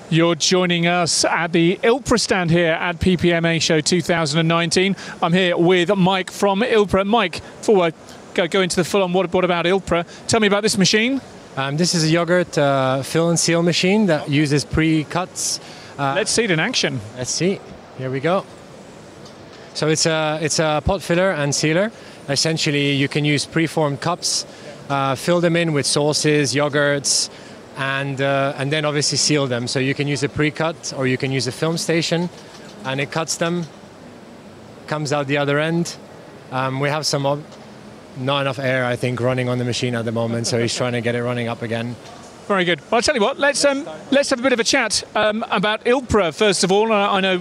You're joining us at the Ilpra stand here at PPMA Show 2019. I'm here with Mike from Ilpra. Mike, before I go into the full-on, what about Ilpra? Tell me about this machine. This is a yogurt fill and seal machine that uses pre-cuts. Let's see it in action. Let's see. Here we go. So it's a pot filler and sealer. Essentially, you can use pre-formed cups, fill them in with sauces, yogurts, and then obviously seal them. So you can use a pre-cut or you can use a film station, and it cuts them, comes out the other end. We have not enough air, I think, running on the machine at the moment, so he's trying to get it running up again. Very good. Well, I'll tell you what, let's have a bit of a chat about Ilpra, first of all. I know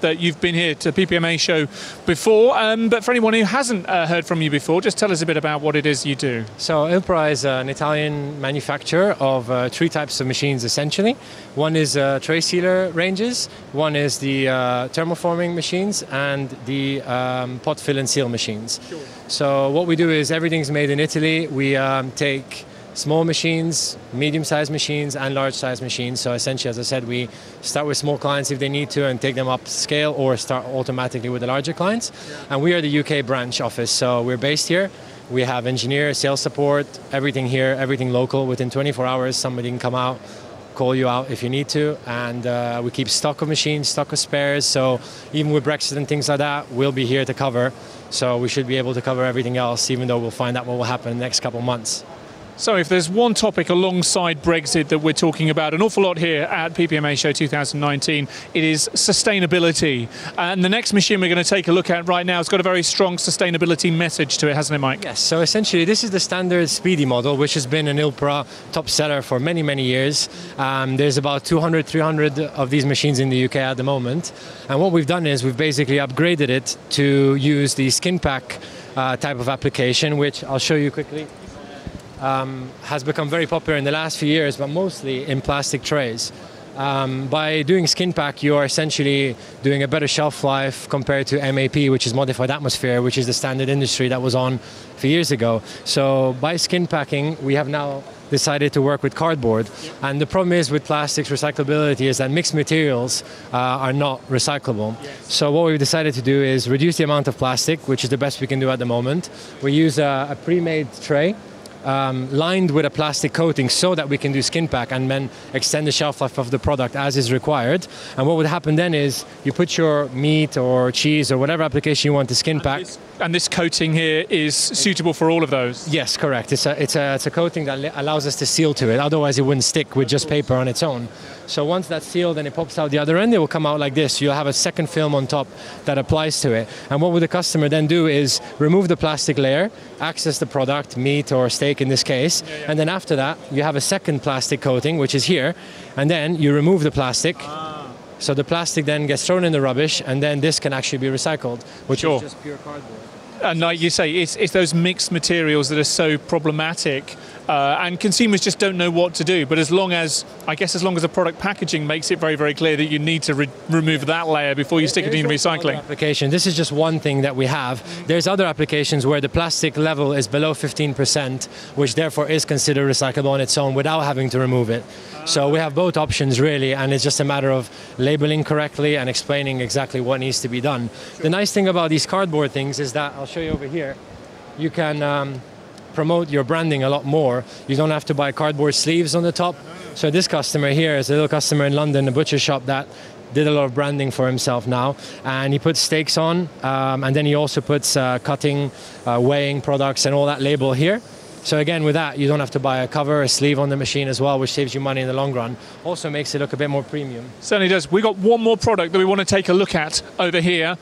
that you've been here to the PPMA show before, but for anyone who hasn't heard from you before, just tell us a bit about what it is you do. So Ilpra is an Italian manufacturer of three types of machines, essentially. One is tray sealer ranges, one is the thermoforming machines, and the pot fill and seal machines. Sure. So what we do is everything's made in Italy. We take small machines, medium-sized machines, and large-sized machines. So essentially, as I said, we start with small clients if they need to and take them up scale, or start automatically with the larger clients. Yeah. And we are the UK branch office, so we're based here. We have engineers, sales support, everything here, everything local. Within 24 hours, somebody can come out, call you out if you need to, and we keep stock of machines, stock of spares. So even with Brexit and things like that, we'll be here to cover. So we should be able to cover everything else, even though we'll find out what will happen in the next couple of months. So if there's one topic alongside Brexit that we're talking about an awful lot here at PPMA Show 2019, it is sustainability. And the next machine we're going to take a look at right now has got a very strong sustainability message to it, hasn't it, Mike? Yes, so essentially this is the standard Speedy model, which has been an Ilpra top seller for many, many years. There's about 200, 300 of these machines in the UK at the moment. And what we've done is we've basically upgraded it to use the skin pack type of application, which I'll show you quickly. Has become very popular in the last few years, but mostly in plastic trays. By doing skin pack, you are essentially doing a better shelf life compared to MAP, which is modified atmosphere, which is the standard industry that was on a few years ago. So by skin packing, we have now decided to work with cardboard. And the problem is with plastics recyclability is that mixed materials are not recyclable. So what we've decided to do is reduce the amount of plastic, which is the best we can do at the moment. We use a pre-made tray lined with a plastic coating so that we can do skin pack and then extend the shelf life of the product as is required. And what would happen then is you put your meat or cheese or whatever application you want to skin pack. And this coating here is suitable for all of those? Yes, correct. It's a coating that allows us to seal to it. Otherwise it wouldn't stick with just paper on its own. So once that's sealed and it pops out the other end, it will come out like this. You'll have a second film on top that applies to it. And what would the customer then do is remove the plastic layer, access the product, meat or steak in this case, and then after that you have a second plastic coating, which is here, and then you remove the plastic. So the plastic then gets thrown in the rubbish, and then this can actually be recycled, which is just pure cardboard. And like you say, it's those mixed materials that are so problematic, and consumers just don't know what to do. But as long as the product packaging makes it very, very clear that you need to remove that layer before you stick it in recycling. Application. This is just one thing that we have. There's other applications where the plastic level is below 15%, which therefore is considered recyclable on its own without having to remove it. So we have both options really, and it's just a matter of labeling correctly and explaining exactly what needs to be done. Sure. The nice thing about these cardboard things is that, I'll show you over here, you can promote your branding a lot more. You don't have to buy cardboard sleeves on the top. So this customer here is a little customer in London, a butcher shop that did a lot of branding for himself now, and he puts steaks on, and then he also puts cutting, weighing products and all that label here. So again, with that, you don't have to buy a cover, a sleeve on the machine as well, which saves you money in the long run. Also makes it look a bit more premium. Certainly does. We've got one more product that we want to take a look at over here.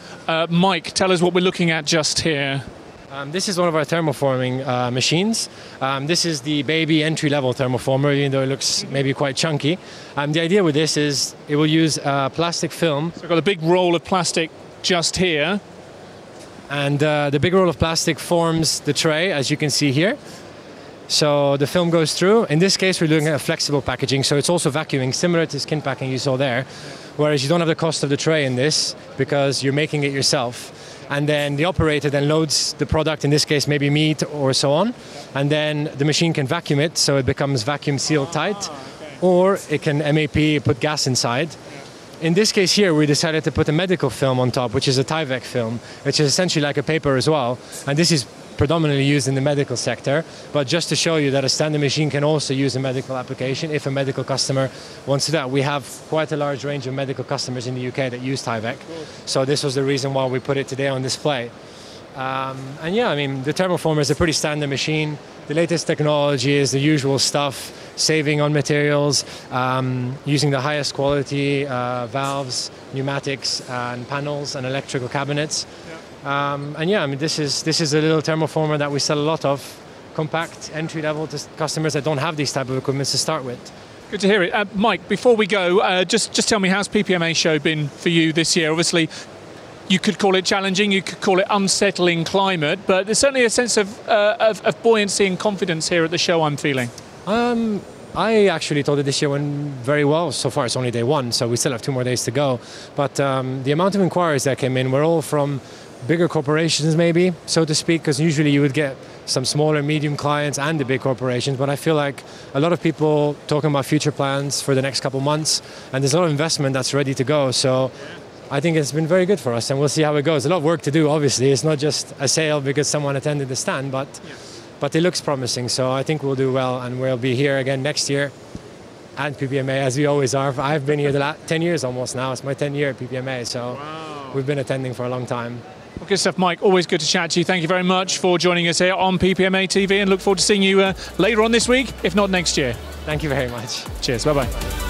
Mike, tell us what we're looking at just here. This is one of our thermoforming machines. This is the baby entry-level thermoformer, even though it looks maybe quite chunky. The idea with this is it will use plastic film. So we've got a big roll of plastic just here. And the big roll of plastic forms the tray, as you can see here. So the film goes through. In this case, we're doing a flexible packaging, so it's also vacuuming, similar to skin packing you saw there, whereas you don't have the cost of the tray in this because you're making it yourself. And then the operator then loads the product, in this case maybe meat or so on, and then the machine can vacuum it so it becomes vacuum sealed tight. or it can MAP, put gas inside. In this case here, we decided to put a medical film on top, which is a Tyvek film, which is essentially like a paper as well. And this is predominantly used in the medical sector. But just to show you that a standard machine can also use a medical application if a medical customer wants to do that. We have quite a large range of medical customers in the UK that use Tyvek. So this was the reason why we put it today on display. And yeah, I mean, the Thermoformer is a pretty standard machine. The latest technology is the usual stuff, saving on materials, using the highest quality valves, pneumatics, and panels and electrical cabinets. And yeah, I mean, this is a little Thermoformer that we sell a lot of, compact, entry level to customers that don't have these type of equipment to start with. Good to hear it. Mike, before we go, just tell me, how's PPMA show been for you this year? Obviously, you could call it challenging, you could call it unsettling climate, but there's certainly a sense of buoyancy and confidence here at the show, I'm feeling. I actually thought that this year went very well. So far, it's only day one, so we still have 2 more days to go. But the amount of inquiries that came in were all from bigger corporations, maybe, so to speak, because usually you would get some smaller, medium clients and the big corporations. But I feel like a lot of people talking about future plans for the next couple months, and there's a lot of investment that's ready to go. So I think it's been very good for us, and we'll see how it goes. A lot of work to do, obviously. It's not just a sale because someone attended the stand, but it looks promising. So I think we'll do well, and we'll be here again next year at PPMA, as we always are. I've been here the last 10 years almost now. It's my 10th year at PPMA, so we've been attending for a long time. Well, good stuff, Mike. Always good to chat to you. Thank you very much for joining us here on PPMA TV, and look forward to seeing you later on this week, if not next year. Thank you very much. Cheers. Bye-bye.